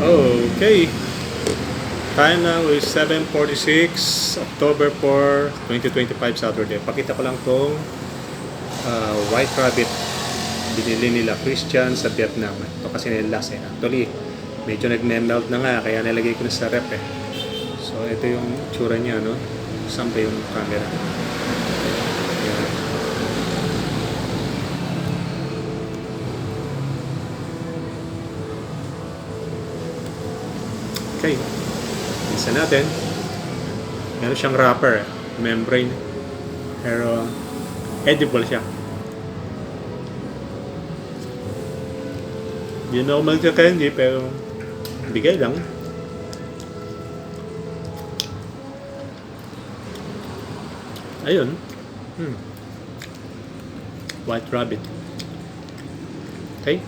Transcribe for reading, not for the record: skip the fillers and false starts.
Okay. Time now is 7:46, October 4, 2025, Saturday. Pakita ko lang tong White Rabbit. Binili nila Christian sa Vietnam. Ito kasi nilas eh. Actually, medyo nag-melt na nga, kaya nilagay ko na sa rep eh. So, ito yung tsura niya, no? Saan ba yung camera? Ayan. Okay. Isa natin. Meron siyang wrapper, membrane. Pero, edible siya. Hindi normal sa candy, pero bigay lang. Ayun. White Rabbit. Okay?